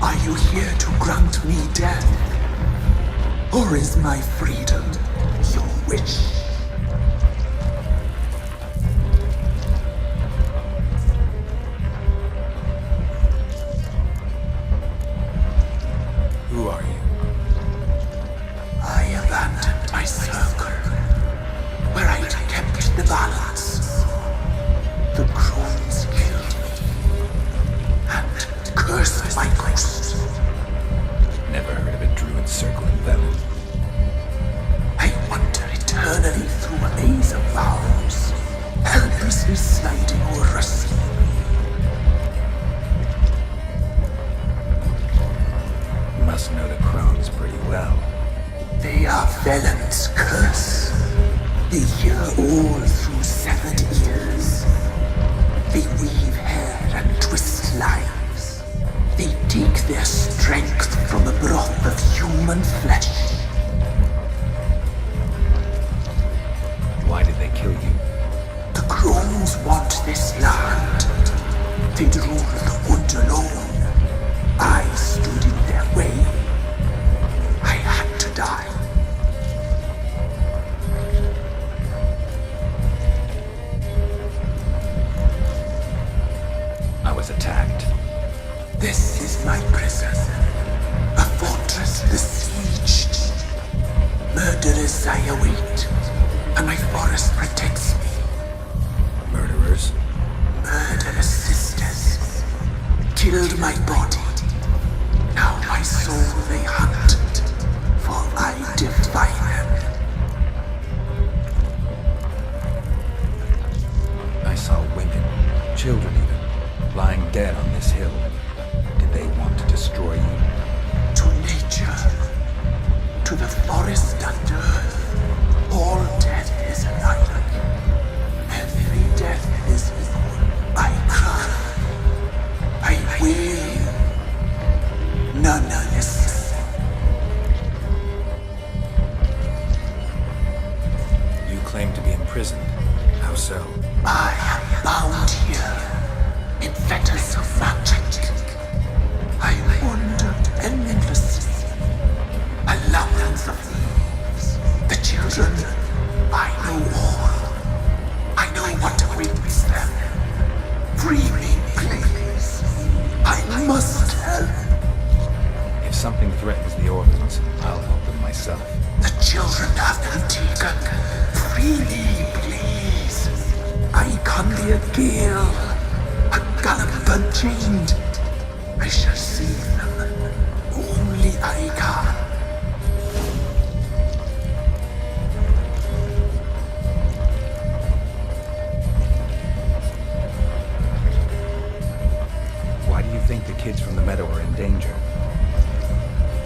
Are you here to grant me death? Or is my freedom your wish? Who are you? I abandoned my circle, where I'd kept the balance. The crones killed me, and cursed my ghost. Never heard of a druid circling venom. I wander eternally through a maze of vows, helplessly sliding over a sea. You must know the crones pretty well. They are Velen's curse. They hear all through severed ears. They weave hair and twist lives. They take their strength from the broth of human flesh. Why did they kill you? The crones want this land. They'd rule the wood alone. I stood in their way. I had to die. I was attacked. This is my prison. A fortress besieged. Murderers I await, and my forest protects me. Murderers? Murderous sisters killed my body. Now my soul they hunt, for I defy them. I saw women, children even, lying dead on this hill. Did they want to destroy you? To nature, to the forest and earth, all death is alike. Every death is equal. I cry, I wail, none listens. You claim to be imprisoned. How so? I am bound here in fetters of magic. I wandered endlessly, a labyrinth of leaves. The children, I know all. I know what awaits them. Free me, please. I must help. If something threatens the orphans, I'll help them myself. The children have been taken. Free me, please. I can be a gale, a gallop unchained. I shall save them. Only I can. Why do you think the kids from the meadow are in danger?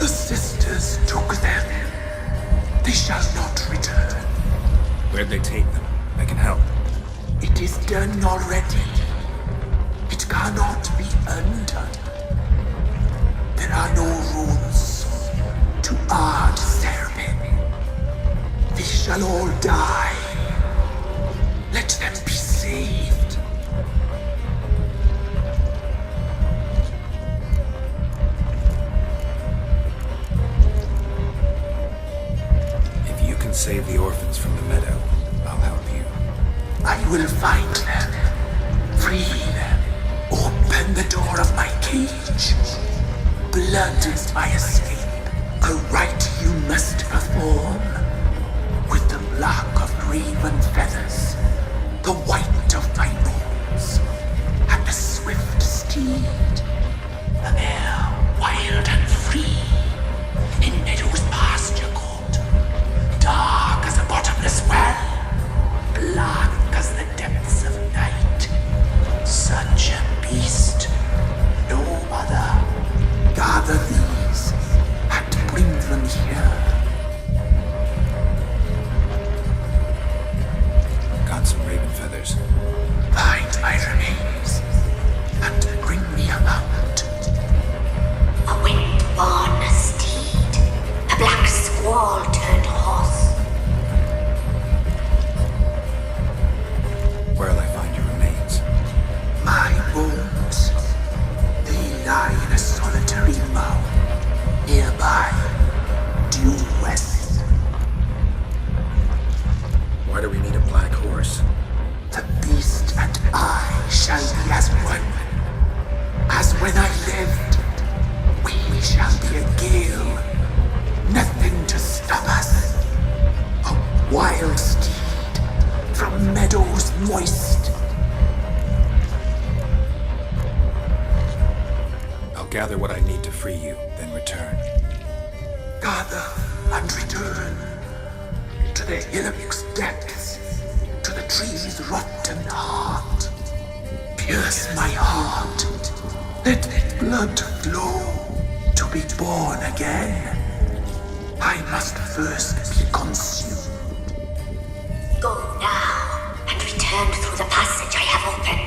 The sisters took them. They shall not return. Where'd they take them? I can help. It is done already. It cannot be undone. There are no rules to our disturbing. They shall all die. Let them be saved. If you can save the orphans from the meadow, I'll help you. I will find them, free them, open the door of my cage. Blood is my escape, a rite you must perform. With the black of raven feathers, the white of my bones, and a swift steed, an air wild and free, in meadows pasture court, dark as a bottomless well, black as the depths of night. Such a beast, no other. Gather these and bring them here. Got some raven feathers. Find my remains and bring me a mound, nearby, due west. Why do we need a black horse? The beast and I shall be as one. As when I lived, we shall be a gale. Nothing to stop us. A wild steed from meadows moist. I'll gather what I need to free you, then return. Gather and return to the hillock's depths, to the tree's rotten heart. Pierce my heart, let blood flow to be born again. I must first be consumed. Go now and return through the passage I have opened.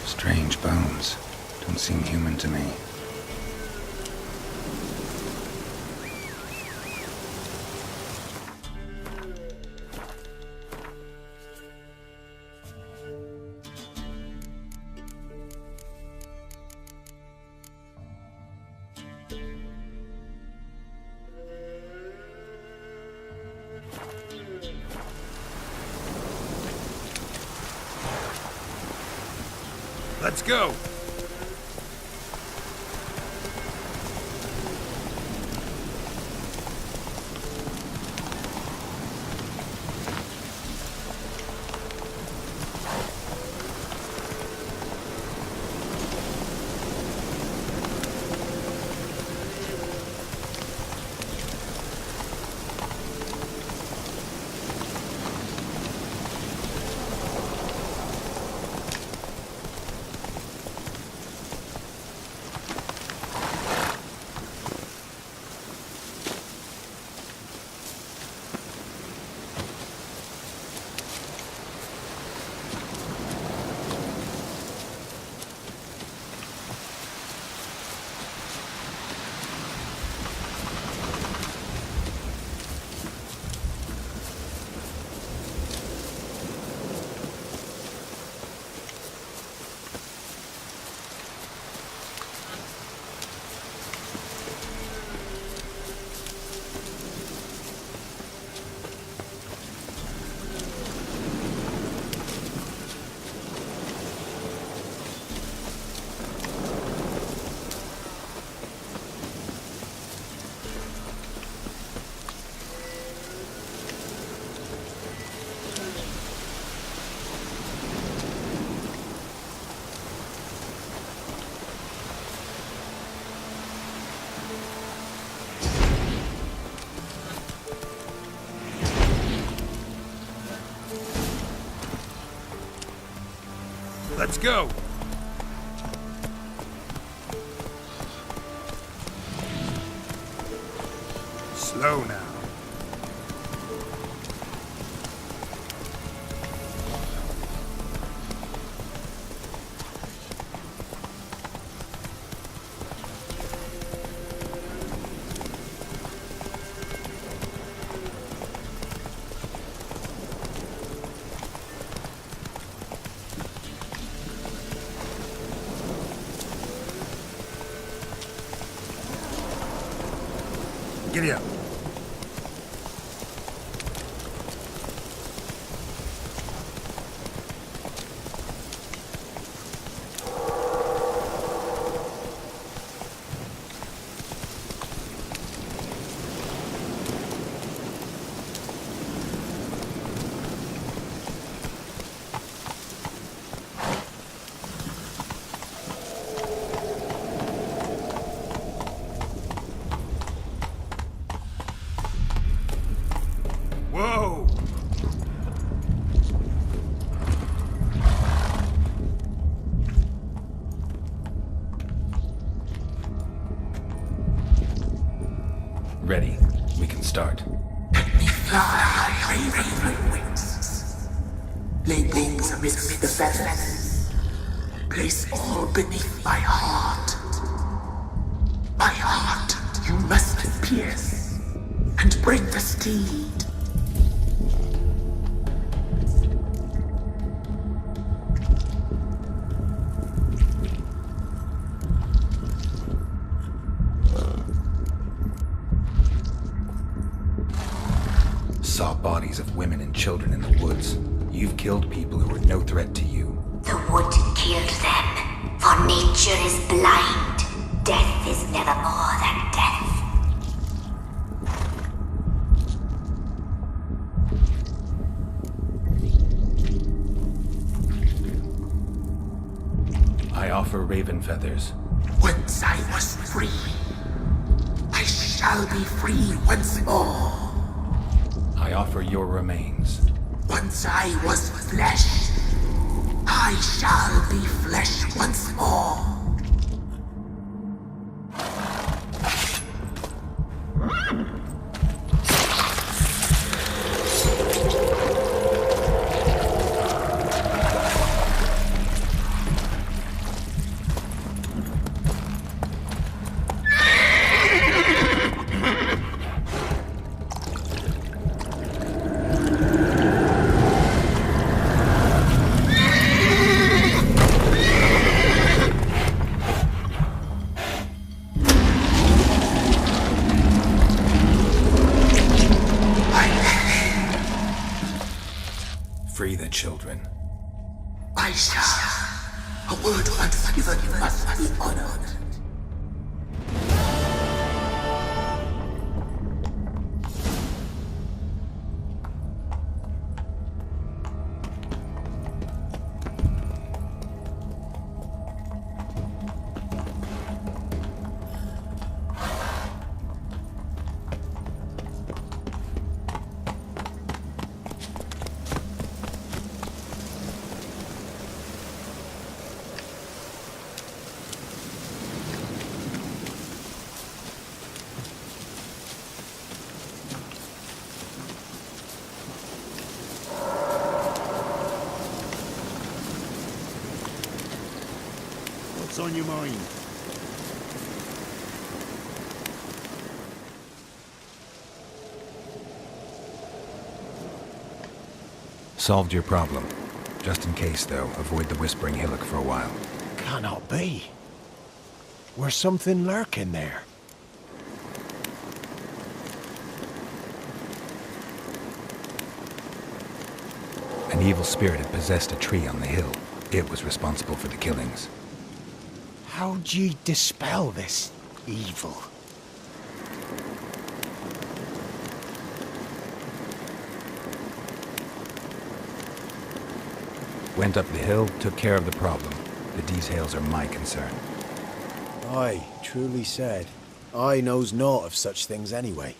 Strange bones. Don't seem human to me. Let's go! Let's go! Slow now. Giddy up. Whoa! Ready. We can start. Let me fly, raven wings. Lay wings amidst the feathers. Place all beneath my heart. My heart you must pierce, and bring the steed. Saw bodies of women and children in the woods. You've killed people who were no threat to you. The wood killed them, for nature is blind. Death is never more than death. I offer raven feathers. Once I was free, I shall be free once more. I offer your remains. Once I was flesh, I shall be flesh once more. Free the children. I shall. A word once given must be honored. What's on your mind? Solved your problem. Just in case, though, avoid the Whispering Hillock for a while. Cannot be. Where's something lurking there? An evil spirit had possessed a tree on the hill. It was responsible for the killings. How'd ye dispel this evil? Went up the hill, took care of the problem. The details are my concern. Aye, truly said. I knows naught of such things anyway.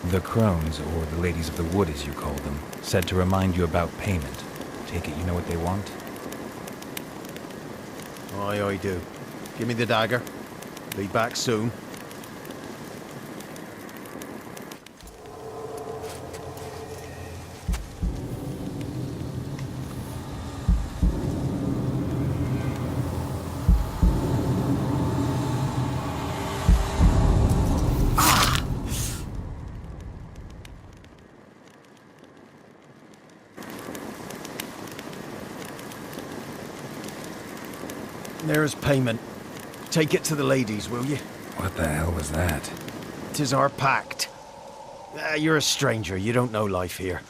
The crones, or the ladies of the wood as you call them, said to remind you about payment. Take it you know what they want? Aye, I do. Give me the dagger. Be back soon. There's payment. Take it to the ladies, will you? What the hell was that? 'Tis our pact. You're a stranger, you don't know life here.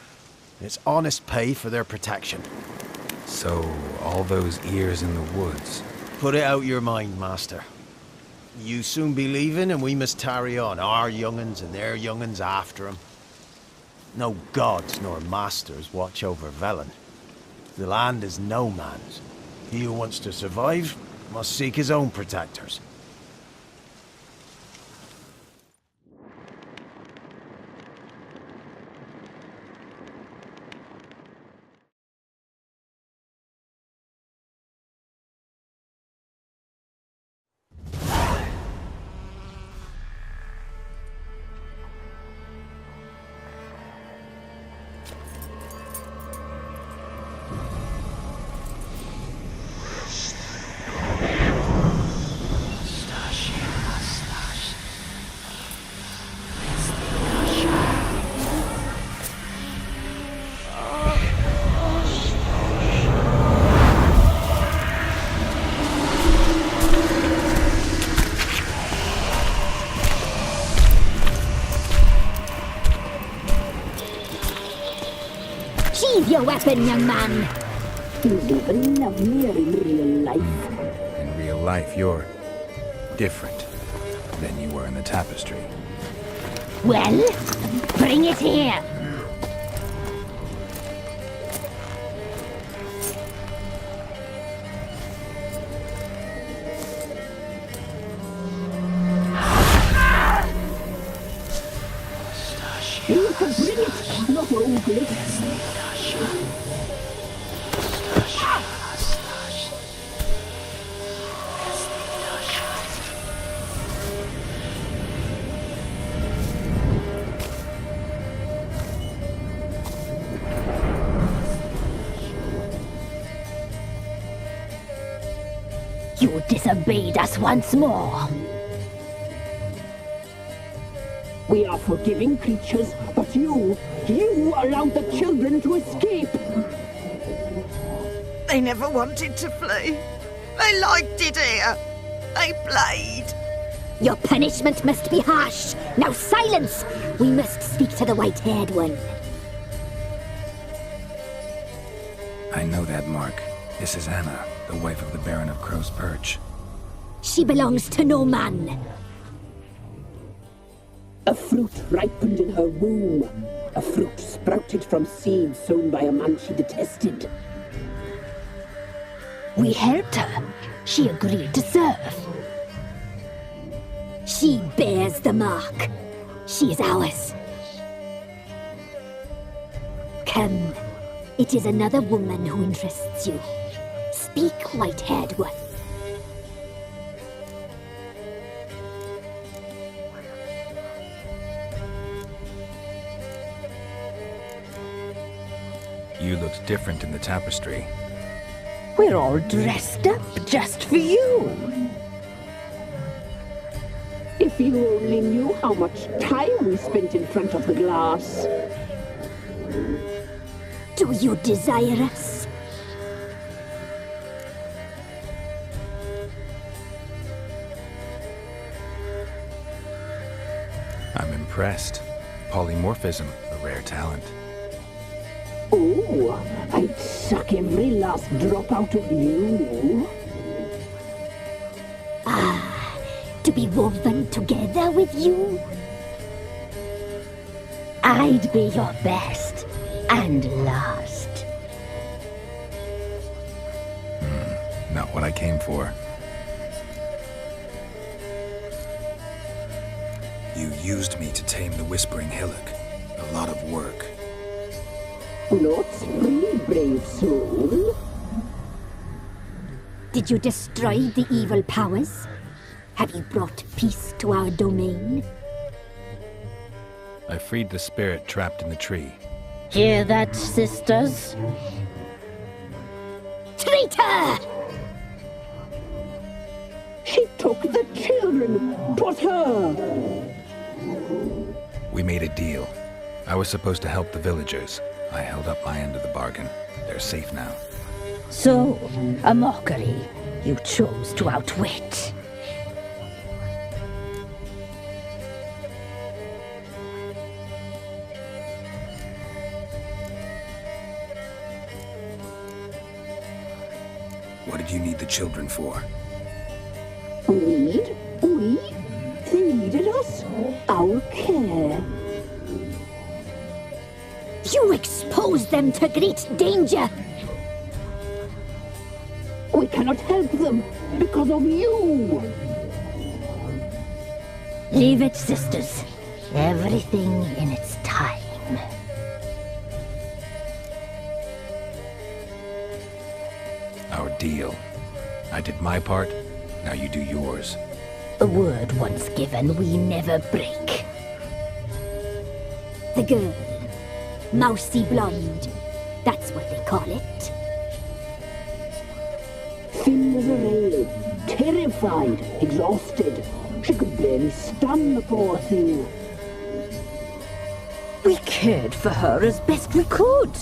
It's honest pay for their protection. So, all those ears in the woods. Put it out your mind, master. You soon be leaving and we must tarry on, our young'uns and their young'uns after 'em. No gods nor masters watch over Velen. The land is no man's. He who wants to survive must seek his own protectors. Sheathe your weapon, young man. He's even lovelier in real life. In real life, you're different than you were in the tapestry. Well, bring it here. You can bring it, not only. You disobeyed us once more. We are forgiving creatures, but you allowed the children to escape. They never wanted to flee. They liked it here. They played. Your punishment must be harsh. Now silence! We must speak to the white-haired one. I know that mark. This is Anna, the wife of the Baron of Crow's Perch. She belongs to no man. A fruit ripened in her womb. A fruit sprouted from seeds sown by a man she detested. We helped her. She agreed to serve. She bears the mark. She is ours. Come. It is another woman who interests you. Speak, white-haired one. You looked different in the tapestry. We're all dressed up just for you. If you only knew how much time we spent in front of the glass. Do you desire us? I'm impressed. Polymorphism, a rare talent. Oh, I'd suck every last drop out of you. To be woven together with you? I'd be your best and last. Not what I came for. You used me to tame the Whispering Hillock. A lot of work. Not free, brave soul. Did you destroy the evil powers? Have you brought peace to our domain? I freed the spirit trapped in the tree. Hear that, sisters? Traitor! She took the children. 'Twas her. We made a deal. I was supposed to help the villagers. I held up my end of the bargain. They're safe now. So, a mockery you chose to outwit. What did you need the children for? Need? We? They needed us. Our care. You exposed them to great danger! We cannot help them because of you. Leave it, sisters. Everything in its time. Our deal. I did my part, now you do yours. A word once given, we never break. The girl. Mousy blonde. That's what they call it. Thin as a rail, terrified, exhausted. She could barely stand, the poor thing. We cared for her as best we could.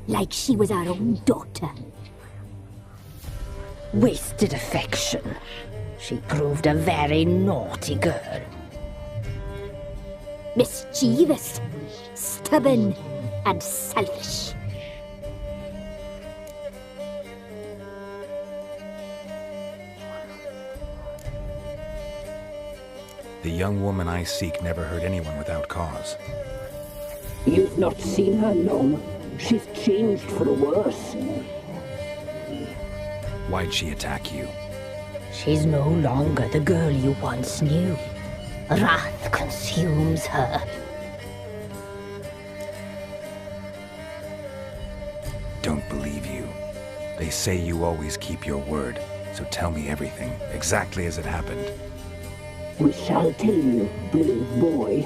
Like she was our own daughter. Wasted affection. She proved a very naughty girl. Mischievous, stubborn, and selfish. The young woman I seek never hurt anyone without cause. You've not seen her long. She's changed for the worse. Why'd she attack you? She's no longer the girl you once knew. Wrath consumes her. Don't believe you. They say you always keep your word, so tell me everything, exactly as it happened. We shall tell you, brave boy.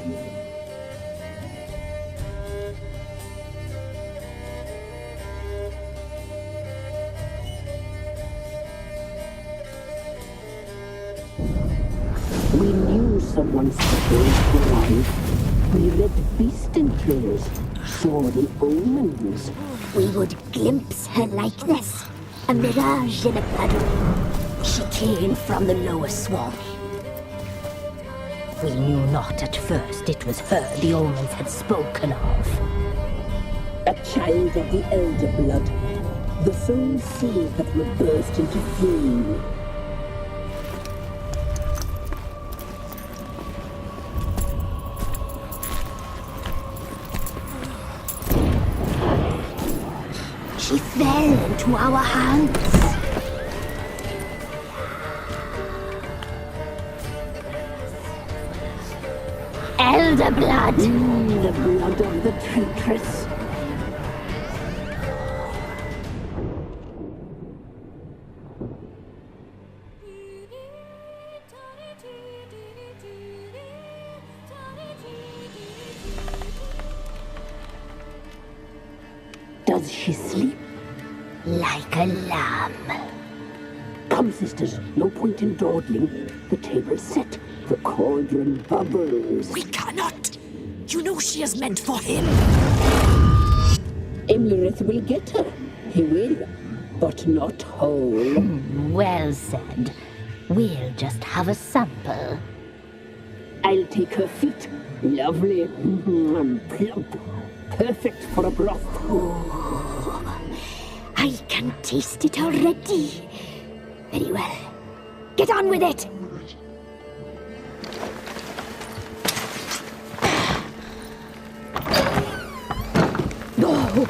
We knew someone special was alive. We read beast enclosed, saw the omens. We would glimpse her likeness, a mirage in a puddle. She came from the lower swamp. We knew not at first it was her the omens had spoken of. A child of the elder blood, the sole seed that would burst into flame. She fell into our hands. Elder blood! The blood of the traitress. Does she sleep? Like a lamb. Come, sisters, no point in dawdling. The table's set. The cauldron bubbles. We cannot. You know she is meant for him. Emlerith will get her. He will, but not whole. Well said. We'll just have a sample. I'll take her feet. Lovely. Plump. Perfect for a broth. I can taste it already. Very well. Get on with it!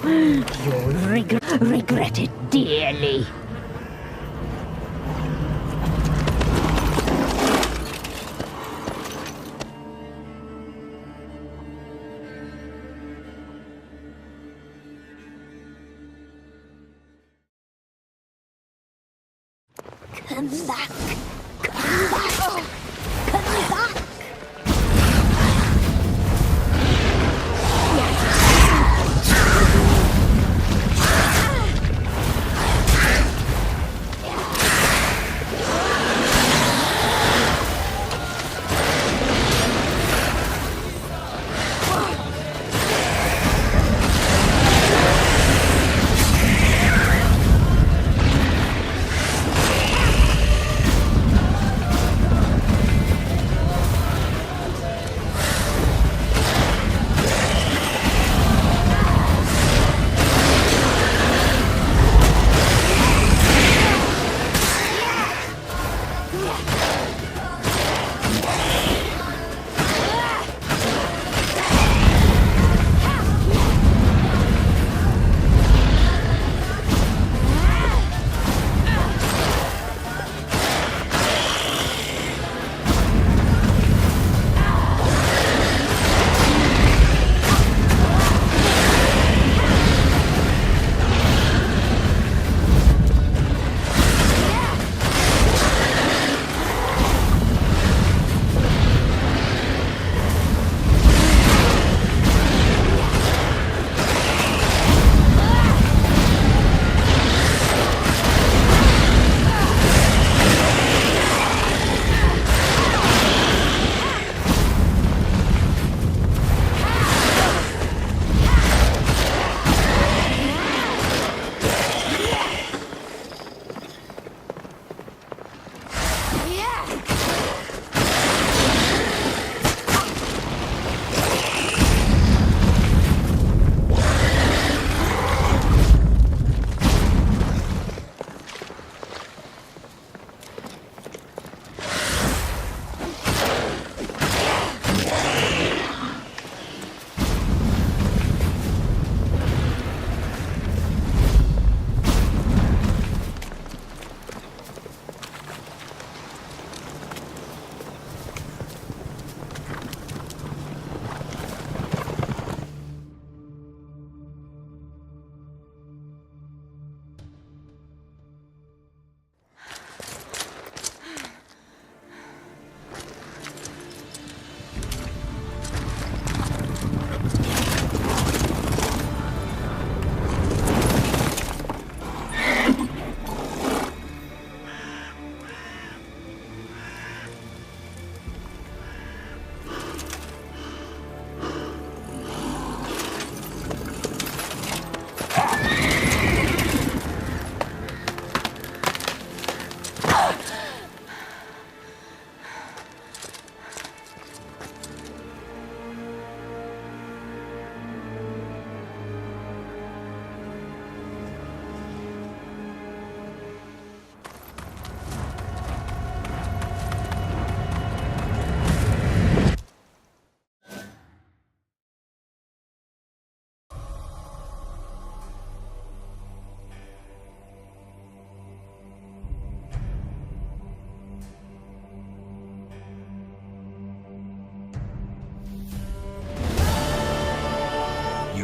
You'll regret it dearly. Come back! Come back! Come back!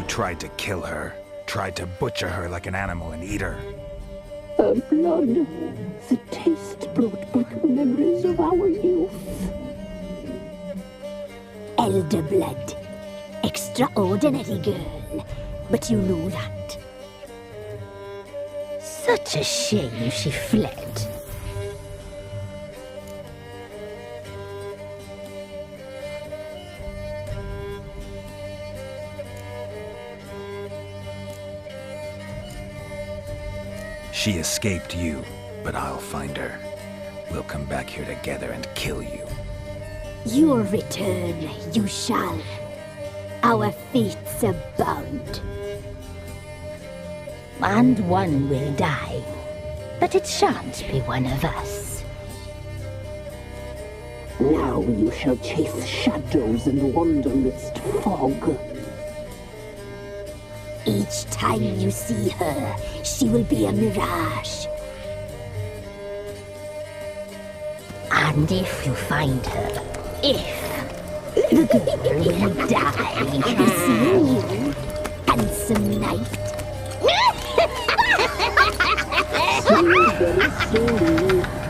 Tried to kill her. Tried to butcher her like an animal and eat her. Her blood. The taste brought back memories of our youth. Elder blood. Extraordinary girl. But you know that. Such a shame she fled. She escaped you, but I'll find her. We'll come back here together and kill you. Your return, you shall. Our fates are bound. And one will die. But it shan't be one of us. Now you shall chase shadows and wander midst fog. Each time you see her, she will be a mirage. And if you find her, the girl will die. Seeing you, handsome knight. So very slowly.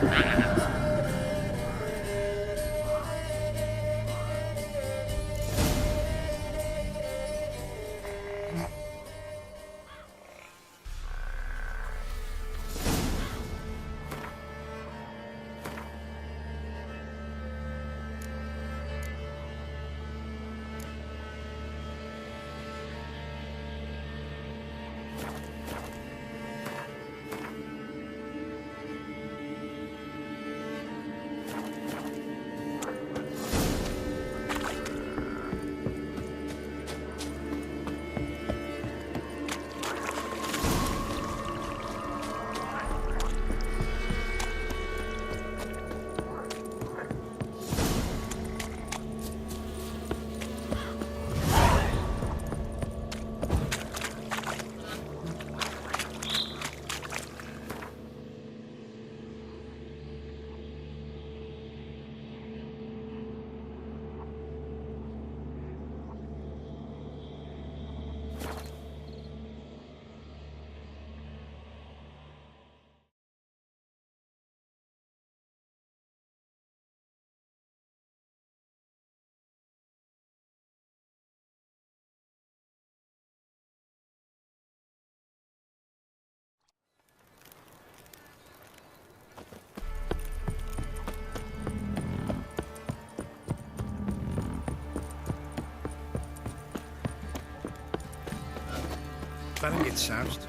Fallon gets soused,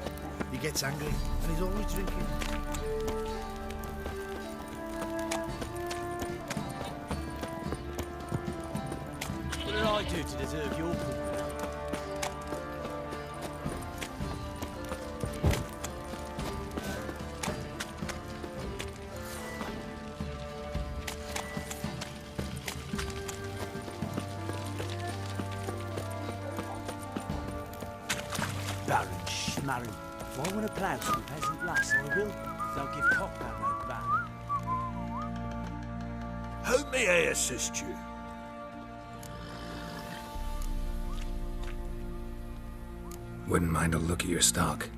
he gets angry, and he's always drinking. What did I do to deserve your company? Baron Schmarren. If I want to plough some peasant lass, I will. They'll give Cockman no back. How may I assist you? Wouldn't mind a look at your stock.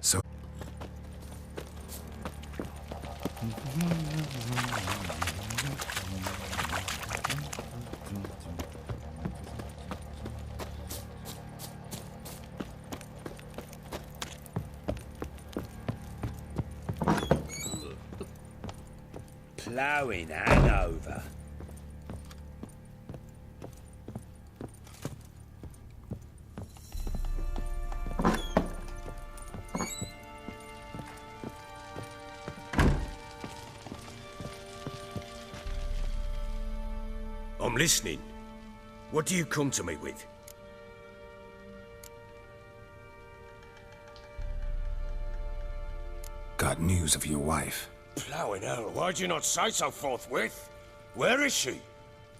So... Ploughing hangover. I'm listening. What do you come to me with? Got news of your wife. Ploughing hell, why'd you not say so forthwith? Where is she?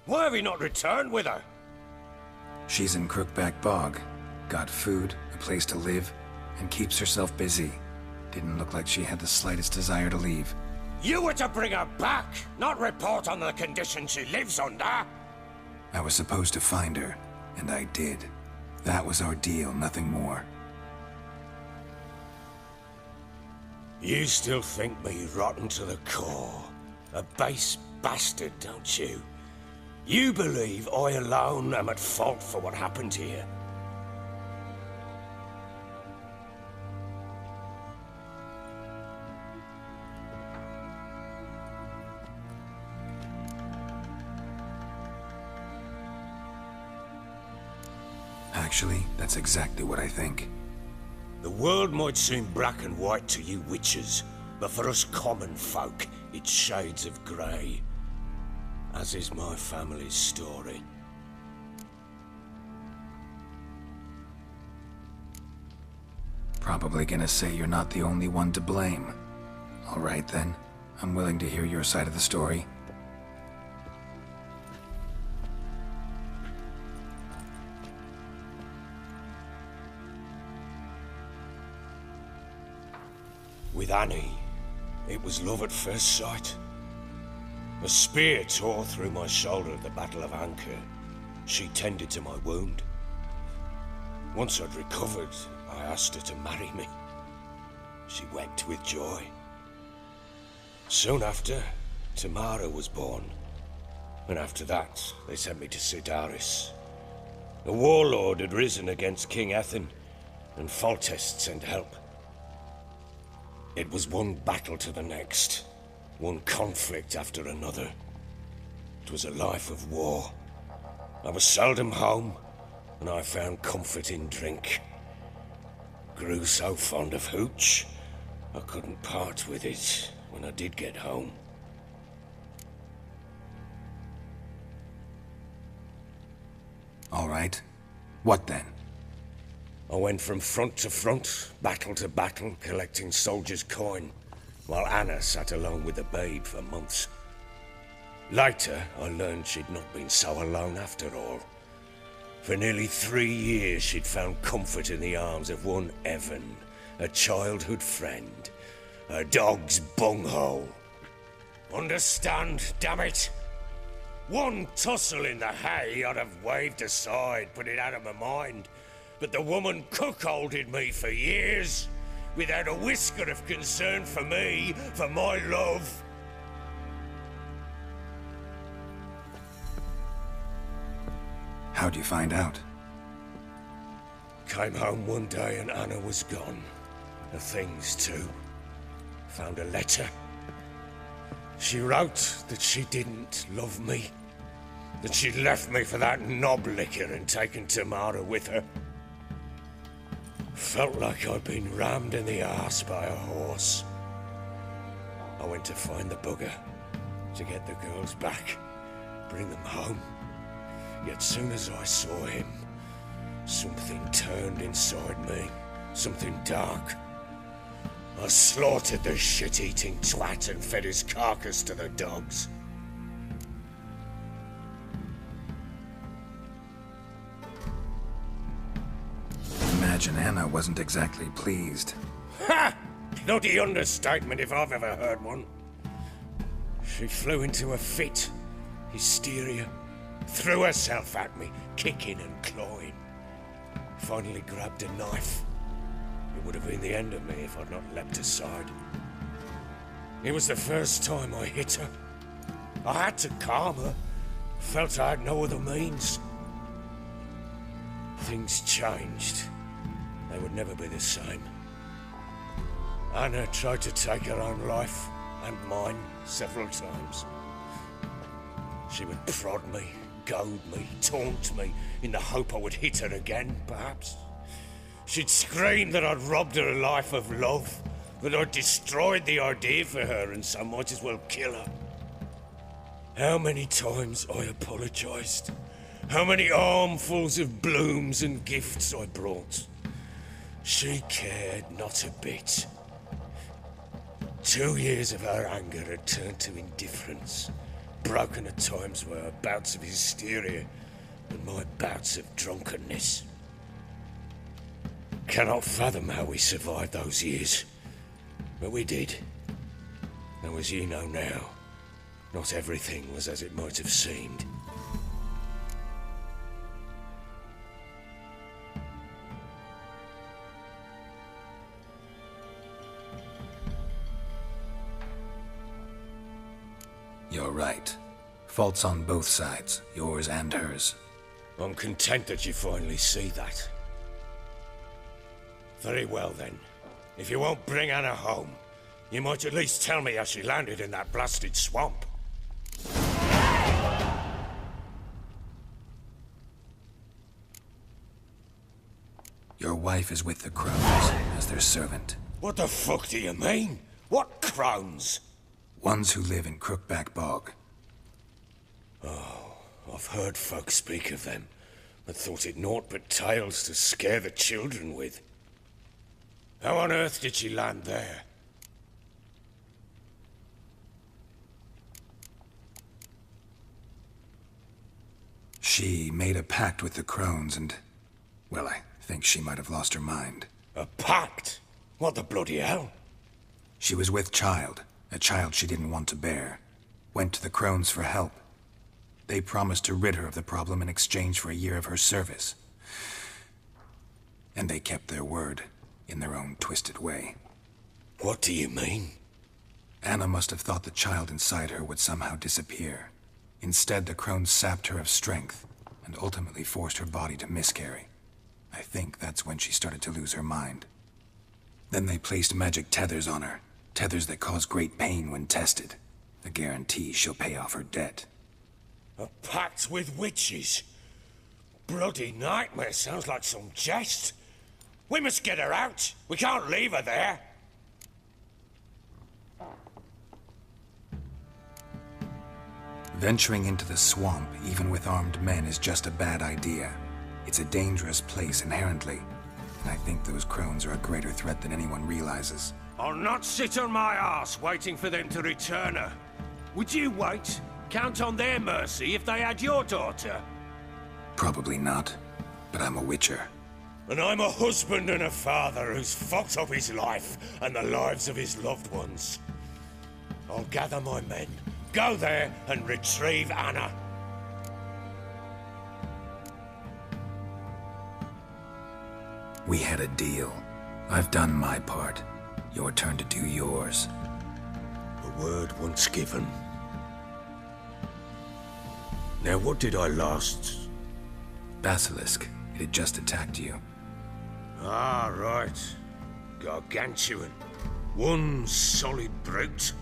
Why have you not returned with her? She's in Crookback Bog. Got food, a place to live, and keeps herself busy. Didn't look like she had the slightest desire to leave. You were to bring her back, not report on the conditions she lives under. I was supposed to find her, and I did. That was our deal, nothing more. You still think me rotten to the core. A base bastard, don't you? You believe I alone am at fault for what happened here. Actually, that's exactly what I think. The world might seem black and white to you witches, but for us common folk, it's shades of grey. As is my family's story. Probably gonna say you're not the only one to blame. All right then, I'm willing to hear your side of the story. With Annie, it was love at first sight. A spear tore through my shoulder at the Battle of Anchor. She tended to my wound. Once I'd recovered, I asked her to marry me. She wept with joy. Soon after, Tamara was born. And after that, they sent me to Sidaris. The warlord had risen against King Ethan, and Foltest sent help. It was one battle to the next, one conflict after another. It was a life of war. I was seldom home, and I found comfort in drink. Grew so fond of hooch, I couldn't part with it when I did get home. All right. What then? I went from front to front, battle to battle, collecting soldiers' coin, while Anna sat alone with the babe for months. Later, I learned she'd not been so alone after all. For nearly 3 years, she'd found comfort in the arms of one Evan, a childhood friend, a dog's bunghole. Understand, damn it? One tussle in the hay I'd have waved aside, put it out of my mind. But the woman cuckolded me for years, without a whisker of concern for me, for my love. How'd you find out? Came home one day and Anna was gone. The things too. Found a letter. She wrote that she didn't love me. That she'd left me for that knob licker and taken Tamara with her. Felt like I'd been rammed in the arse by a horse. I went to find the bugger, to get the girls back, bring them home. Yet soon as I saw him, something turned inside me, something dark. I slaughtered the shit-eating twat and fed his carcass to the dogs. Imagine Anna wasn't exactly pleased. Ha! Bloody understatement if I've ever heard one. She flew into a fit, hysteria, threw herself at me, kicking and clawing. Finally grabbed a knife. It would have been the end of me if I'd not leapt aside. It was the first time I hit her. I had to calm her. Felt I had no other means. Things changed. They would never be the same. Anna tried to take her own life, and mine, several times. She would prod me, goad me, taunt me, in the hope I would hit her again, perhaps. She'd scream that I'd robbed her life of love, that I'd destroyed the idea for her, and so might as well kill her. How many times I apologized. How many armfuls of blooms and gifts I brought. She cared not a bit. 2 years of her anger had turned to indifference, broken at times by her bouts of hysteria and my bouts of drunkenness. Cannot fathom how we survived those years, but we did. Though as you know now, not everything was as it might have seemed. You're right. Faults on both sides, yours and hers. I'm content that you finally see that. Very well then. If you won't bring Anna home, you might at least tell me how she landed in that blasted swamp. Your wife is with the crones as their servant. What the fuck do you mean? What crones? Ones who live in Crookback Bog. Oh, I've heard folk speak of them, but thought it naught but tales to scare the children with. How on earth did she land there? She made a pact with the crones and... well, I think she might have lost her mind. A pact? What the bloody hell? She was with child, a child she didn't want to bear. Went to the crones for help. They promised to rid her of the problem in exchange for a year of her service. And they kept their word, in their own twisted way. What do you mean? Anna must have thought the child inside her would somehow disappear. Instead, the crones sapped her of strength, and ultimately forced her body to miscarry. I think that's when she started to lose her mind. Then they placed magic tethers on her, tethers that cause great pain when tested. A guarantee she'll pay off her debt. A pact with witches? Bloody nightmare, sounds like some jest. We must get her out. We can't leave her there. Venturing into the swamp, even with armed men, is just a bad idea. It's a dangerous place inherently, and I think those crones are a greater threat than anyone realizes. I'll not sit on my arse waiting for them to return her. Would you wait? Count on their mercy if they had your daughter? Probably not, but I'm a witcher. And I'm a husband and a father who's fucked up his life and the lives of his loved ones. I'll gather my men, go there and retrieve Anna. We had a deal. I've done my part. Your turn to do yours. A word once given. Now what did I last... Basilisk. It had just attacked you. Ah, right. Gargantuan. One solid brute.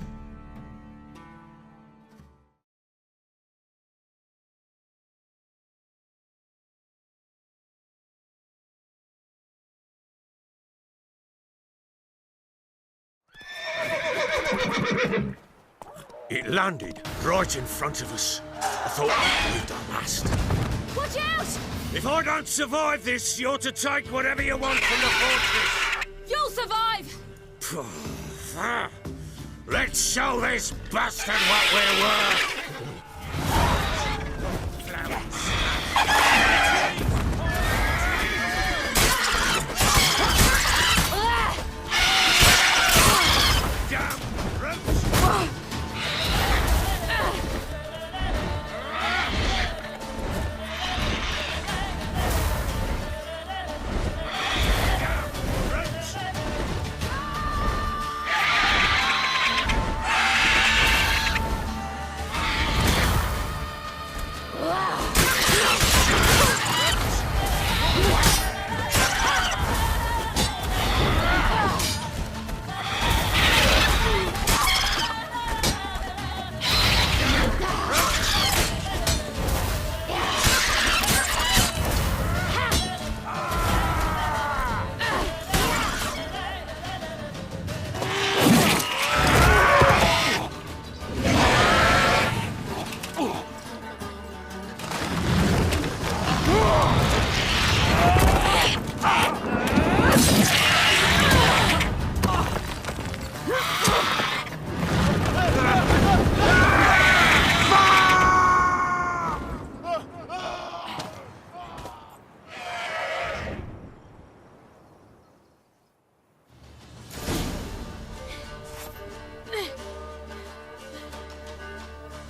It landed right in front of us. I thought we'd moved our mast. Watch out! If I don't survive this, you're to take whatever you want from the fortress. You'll survive! Let's show this bastard what we're worth.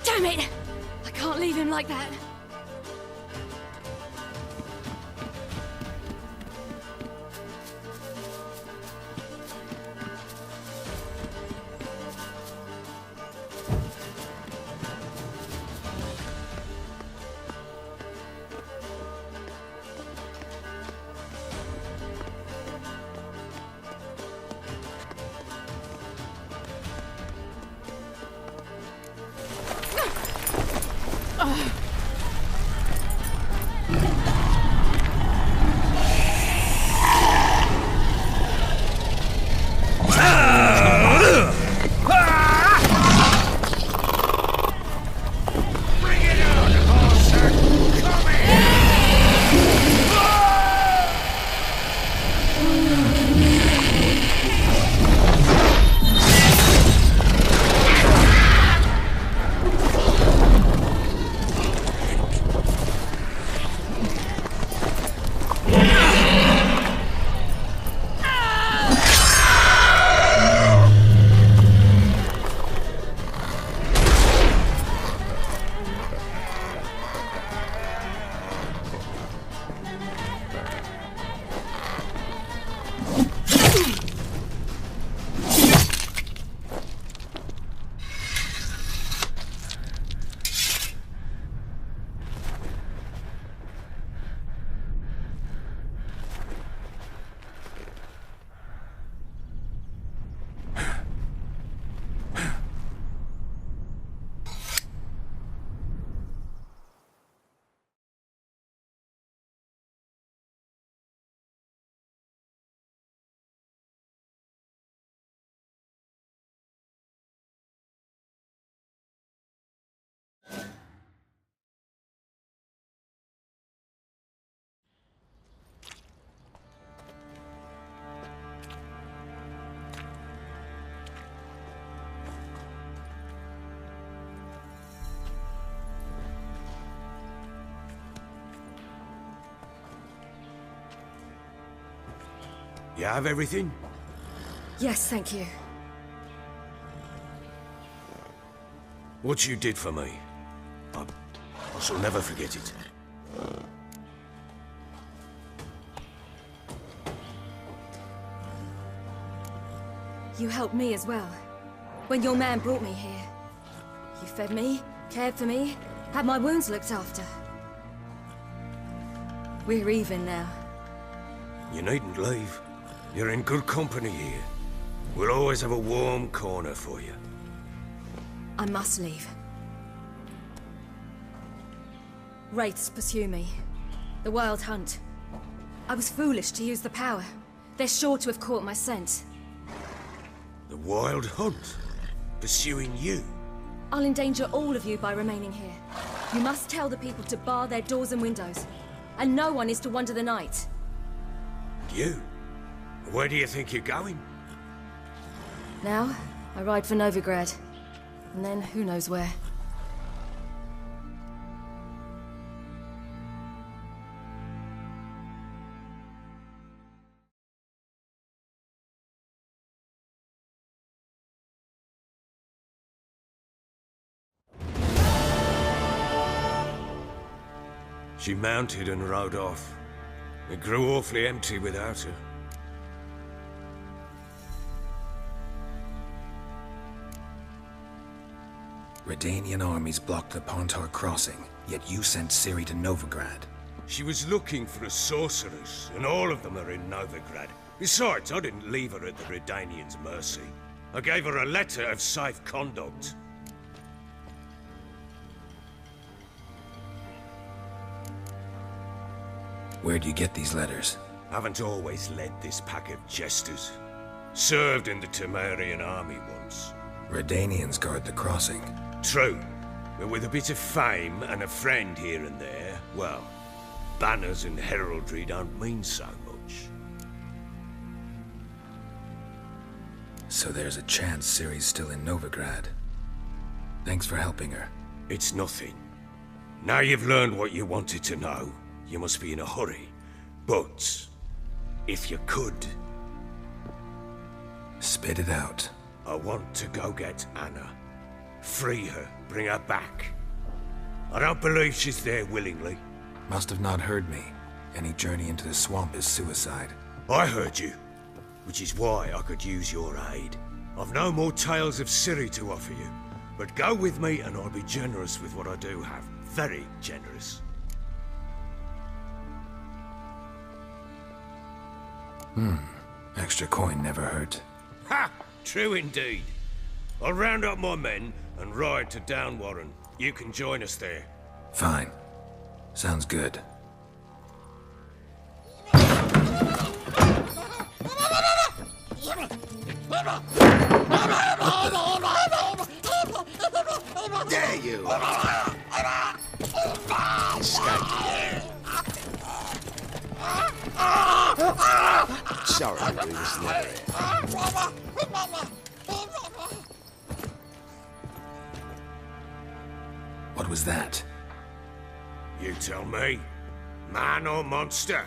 Damn it! I can't leave him like that. You have everything? Yes, thank you. What you did for me, I shall never forget it. You helped me as well. When your man brought me here. You fed me, cared for me, had my wounds looked after. We're even now. You needn't leave. You're in good company here. We'll always have a warm corner for you. I must leave. Wraiths pursue me. The Wild Hunt. I was foolish to use the power. They're sure to have caught my scent. The Wild Hunt? Pursuing you? I'll endanger all of you by remaining here. You must tell the people to bar their doors and windows. And no one is to wander the night. You? Where do you think you're going? Now, I ride for Novigrad. And then, who knows where. She mounted and rode off. It grew awfully empty without her. Redanian armies blocked the Pontar crossing, yet you sent Ciri to Novigrad. She was looking for a sorceress, and all of them are in Novigrad. Besides, I didn't leave her at the Redanians' mercy. I gave her a letter of safe conduct. Where'd you get these letters? Haven't always led this pack of jesters. Served in the Temerian army once. Redanians guard the crossing. True, but with a bit of fame and a friend here and there, well, banners and heraldry don't mean so much. So there's a chance Ciri's still in Novigrad. Thanks for helping her. It's nothing. Now you've learned what you wanted to know, you must be in a hurry. But, if you could... Spit it out. I want to go get Anna. Free her, bring her back. I don't believe she's there willingly. Must have not heard me. Any journey into the swamp is suicide. I heard you, which is why I could use your aid. I've no more tales of Ciri to offer you, but go with me and I'll be generous with what I do have. Very generous. Extra coin never hurt. Ha! True indeed. I'll round up my men and ride to Downwarren. You can join us there. Fine. Sounds good. There you are! Sorry, we was never here. What was that? You tell me. Man or monster?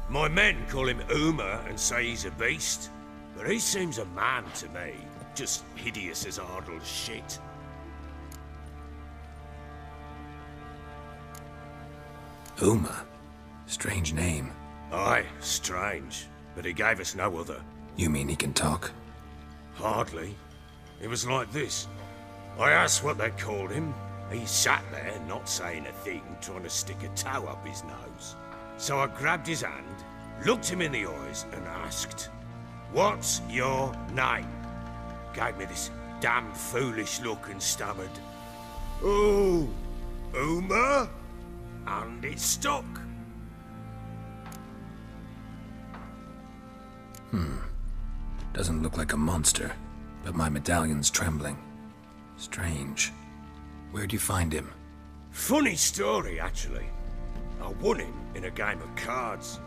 My men call him Uma and say he's a beast. But he seems a man to me. Just hideous as Ardle's shit. Uma? Strange name. Aye, strange. But he gave us no other. You mean he can talk? Hardly. It was like this. I asked what they called him. He sat there, not saying a thing, trying to stick a toe up his nose. So I grabbed his hand, looked him in the eyes, and asked, "What's your name?" Gave me this damn foolish look and stammered, "Oh, Uma?" And it stuck. Doesn't look like a monster, but my medallion's trembling. Strange. Where'd you find him? Funny story, actually. I won him in a game of cards.